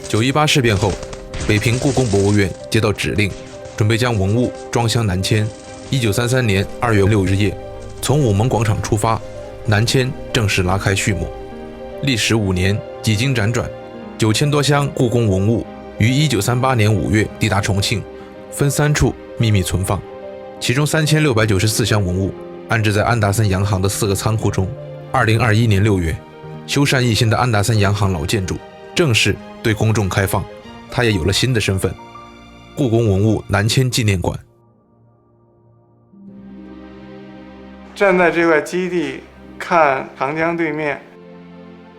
9·18事变后，北平故宫博物院接到指令，准备将文物装箱南迁。1933年2月6日夜，从午门广场出发，南迁正式拉开序幕。历时5年，几经辗转，9000多箱故宫文物于1938年5月抵达重庆，分3处秘密存放。其中3694箱文物安置在安达森洋行的4个仓库中。2021年6月，修缮一新的安达森洋行老建筑正式对公众开放，它也有了新的身份——故宫文物南迁纪念馆。站在这块基地看长江对面，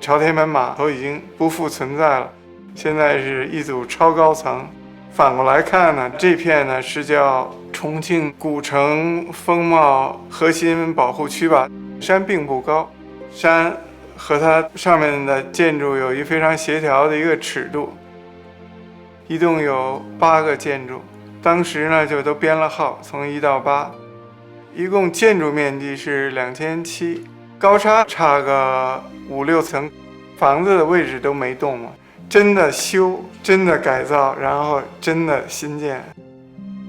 朝天门码头已经不复存在了，现在是一组超高层。反过来看呢，这片呢是叫重庆古城风貌核心保护区吧。山并不高，山和它上面的建筑有一非常协调的一个尺度。一共有8个建筑，当时呢就都编了号，从1到8。一共建筑面积是2700，高差差个5、6层，房子的位置都没动嘛，真的修，真的改造，然后真的新建，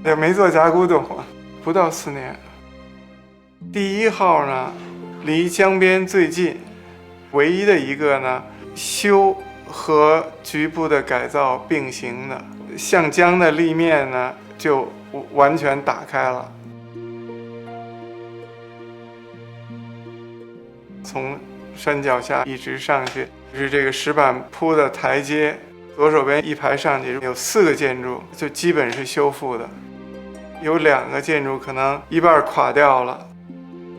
也没做假古董啊，不到4年。第1号呢，离江边最近，唯一的一个呢，修和局部的改造并行的，向江的立面呢就完全打开了。从山脚下一直上去，是这个石板铺的台阶，左手边一排上去有4个建筑，就基本是修复的。有2个建筑可能一半垮掉了，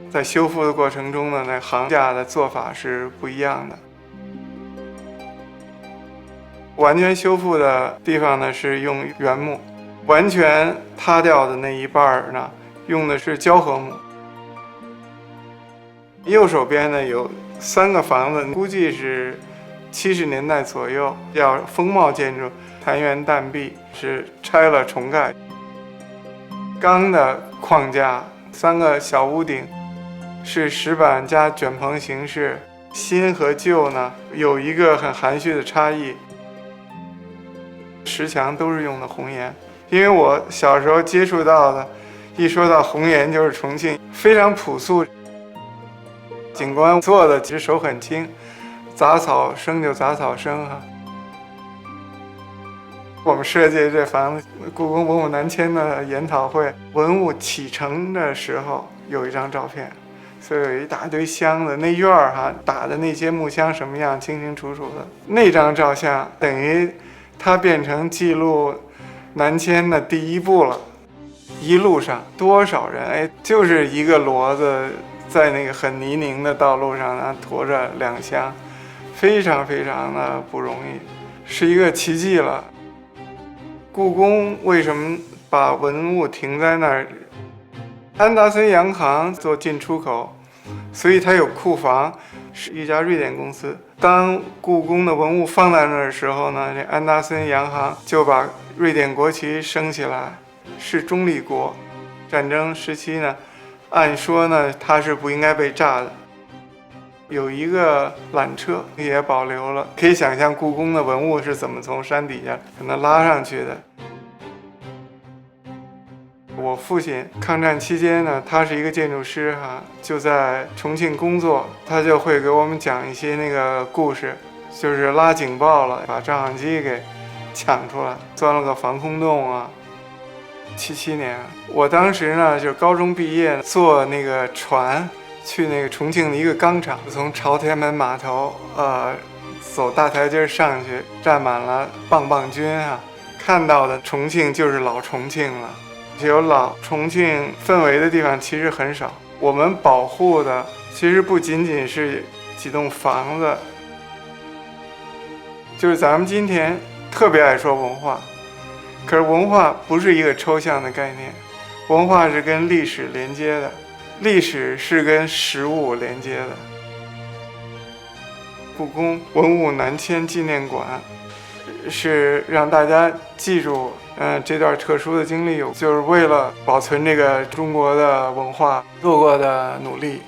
在修复的过程中呢，那行架的做法是不一样的。完全修复的地方呢是用原木，完全塌掉的那一半呢用的是胶合木。右手边呢有3个房子，估计是70年代左右，叫风貌建筑，潭源淡壁，是拆了重盖。钢的框架，3个小屋顶是石板加卷棚形式，新和旧呢有一个很含蓄的差异。石墙都是用的红岩，因为我小时候接触到的，一说到红岩就是重庆，非常朴素。景观做的其实手很轻，杂草生就杂草生哈。我们设计这房子，故宫文物南迁的研讨会，文物启程的时候有一张照片，所以有一大堆箱子，那院儿哈打的那些木箱什么样清清楚楚的。那张照相等于它变成记录南迁的第1步了。一路上多少人，就是一个骡子在那个很泥泞的道路上呢，驮着2箱，非常非常的不容易，是一个奇迹了。故宫为什么把文物停在那儿？安达森洋行做进出口，所以它有库房，是一家瑞典公司。当故宫的文物放在那儿的时候呢，这安达森洋行就把瑞典国旗升起来，是中立国。战争时期呢，按说呢，它是不应该被炸的。有一个缆车也保留了，可以想象故宫的文物是怎么从山底下可能拉上去的。我父亲抗战期间呢，他是一个建筑师哈，就在重庆工作，他就会给我们讲一些那个故事，就是拉警报了，把照相机给抢出来，钻了个防空洞啊。77年，我当时呢就高中毕业，坐那个船去那个重庆的一个钢厂，从朝天门码头走大台阶上去，站满了棒棒军啊，看到的重庆就是老重庆了。有老重庆氛围的地方其实很少。我们保护的其实不仅仅是几栋房子，就是咱们今天特别爱说文化，可是文化不是一个抽象的概念，文化是跟历史连接的，历史是跟实物连接的。故宫文物南迁纪念馆是让大家记住这段特殊的经历，就是为了保存这个中国的文化做过的努力。